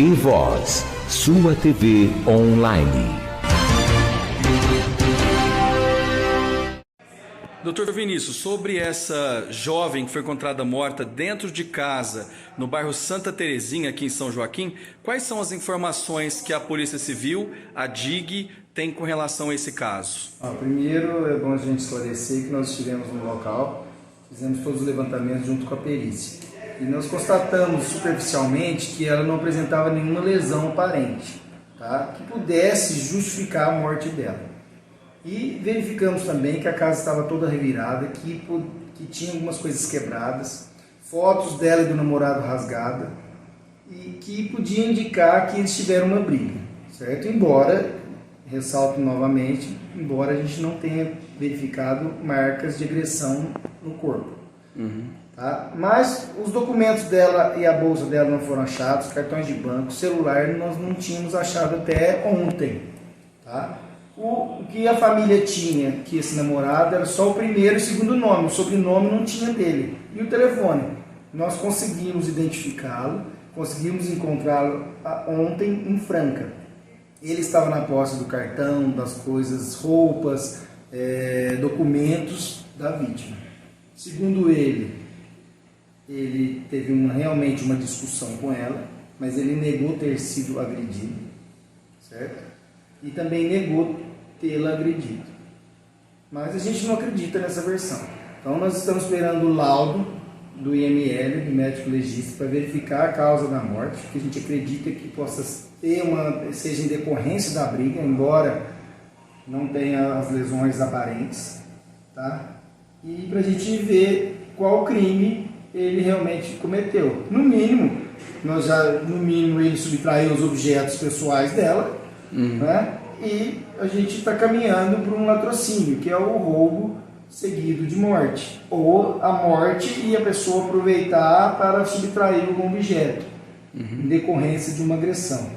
Tem Voz, sua TV online. Doutor Vinícius, sobre essa jovem que foi encontrada morta dentro de casa, no bairro Santa Terezinha, aqui em São Joaquim, quais são as informações que a Polícia Civil, a DIG, tem com relação a esse caso? Primeiro, é bom a gente esclarecer que nós estivemos no local, fizemos todos os levantamentos junto com a perícia. E nós constatamos superficialmente que ela não apresentava nenhuma lesão aparente, tá? Que pudesse justificar a morte dela. E verificamos também que a casa estava toda revirada, que tinha algumas coisas quebradas, fotos dela e do namorado rasgada, e que podia indicar que eles tiveram uma briga, certo? Embora, ressalto novamente, embora a gente não tenha verificado marcas de agressão no corpo. Tá? Mas os documentos dela e a bolsa dela não foram achados, cartões de banco, celular nós não tínhamos achado até ontem. Tá? O que a família tinha, que esse namorado, era só o primeiro e segundo nome, o sobrenome não tinha dele. E o telefone, nós conseguimos identificá-lo, conseguimos encontrá-lo ontem em Franca. Ele estava na posse do cartão, das coisas, roupas, documentos da vítima. Segundo ele teve realmente uma discussão com ela, mas ele negou ter sido agredido, certo? E também negou tê-la agredido. Mas a gente não acredita nessa versão. Então nós estamos esperando o laudo do IML, do médico legista, para verificar a causa da morte, que a gente acredita que possa seja em decorrência da briga, embora não tenha as lesões aparentes, tá? E para a gente ver qual crime ele realmente cometeu. No mínimo, ele subtraiu os objetos pessoais dela, né? E a gente está caminhando para um latrocínio, que é o roubo seguido de morte, ou a morte e a pessoa aproveitar para subtrair algum objeto, em decorrência de uma agressão.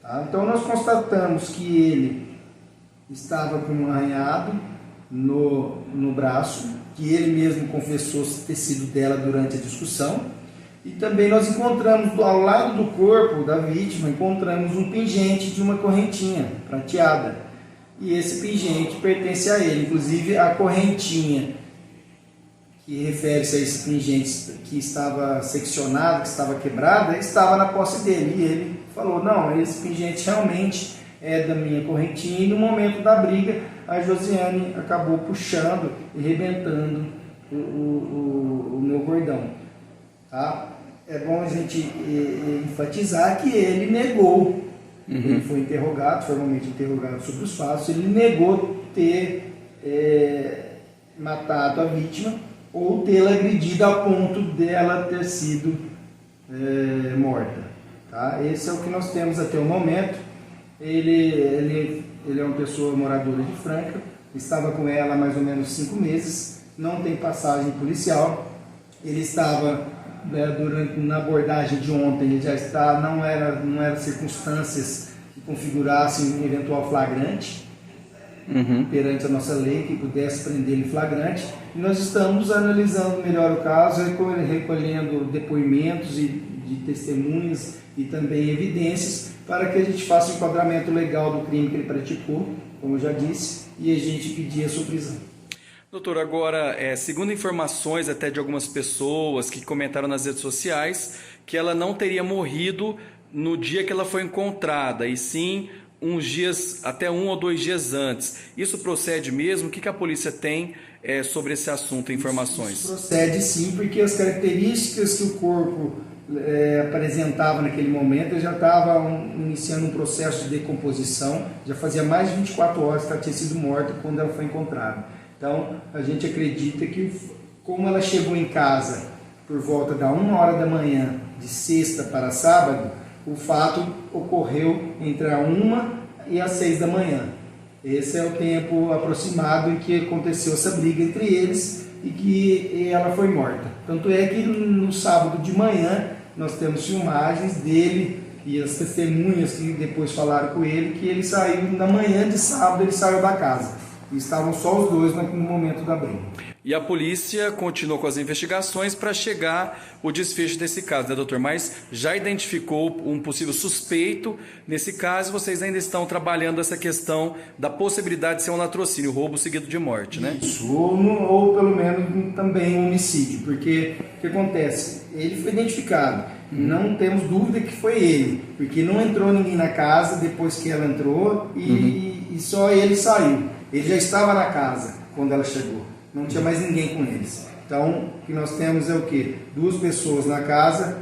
Tá? Então nós constatamos que ele estava com um arranhado no braço, que ele mesmo confessou ter sido dela durante a discussão. E também nós encontramos, ao lado do corpo da vítima, encontramos um pingente de uma correntinha prateada. E esse pingente pertence a ele. Inclusive a correntinha que refere-se a esse pingente que estava seccionado, que estava quebrada, estava na posse dele. E ele falou, não, esse pingente realmente é da minha correntinha. E no momento da briga, a Josiane acabou puxando e arrebentando o meu cordão. Tá? É bom a gente enfatizar que ele negou. Ele foi interrogado, formalmente interrogado sobre os fatos, ele negou ter matado a vítima ou tê-la agredido a ponto dela ter sido morta. Tá? Esse é o que nós temos até o momento. Ele é uma pessoa moradora de Franca, estava com ela há mais ou menos 5 meses, não tem passagem policial, ele estava... na abordagem de ontem, ele já está, não era circunstâncias que configurassem um eventual flagrante perante a nossa lei, que pudesse prender ele flagrante, e nós estamos analisando melhor o caso, recolhendo depoimentos de testemunhas e também evidências, para que a gente faça o enquadramento legal do crime que ele praticou, como eu já disse, e a gente pedir a sua prisão. Doutor, agora, segundo informações até de algumas pessoas que comentaram nas redes sociais, que ela não teria morrido no dia que ela foi encontrada, e sim até 1 ou 2 dias antes. Isso procede mesmo? O que a polícia tem sobre esse assunto, informações? Isso procede sim, porque as características que o corpo apresentava naquele momento já estava iniciando um processo de decomposição, já fazia mais de 24 horas que ela tinha sido morta quando ela foi encontrada. Então, a gente acredita que, como ela chegou em casa por volta da 1 hora da manhã, de sexta para sábado, o fato ocorreu entre a 1 e as 6 da manhã. Esse é o tempo aproximado em que aconteceu essa briga entre eles e que ela foi morta. Tanto é que no sábado de manhã, nós temos filmagens dele e as testemunhas que depois falaram com ele, que ele saiu, na manhã de sábado, ele saiu da casa. E estavam só os dois no momento da briga. E a polícia continuou com as investigações para chegar o desfecho desse caso, né, doutor? Mas já identificou um possível suspeito nesse caso, vocês ainda estão trabalhando essa questão da possibilidade de ser um latrocínio, roubo seguido de morte, né? Isso, ou pelo menos também um homicídio, porque o que acontece? Ele foi identificado, não temos dúvida que foi ele, porque não entrou ninguém na casa depois que ela entrou e só ele saiu. Ele já estava na casa quando ela chegou. Não tinha mais ninguém com eles. Então, o que nós temos é o quê? 2 pessoas na casa,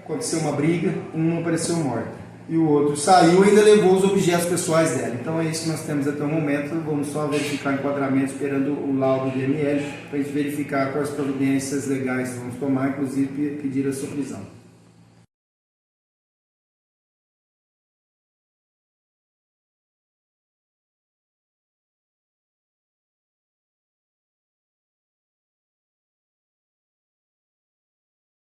aconteceu uma briga, uma apareceu morta. E o outro saiu e ainda levou os objetos pessoais dela. Então é isso que nós temos até o momento. Vamos só verificar o enquadramento, esperando o laudo do IML, para a gente verificar quais providências legais vamos tomar, inclusive pedir a sua prisão.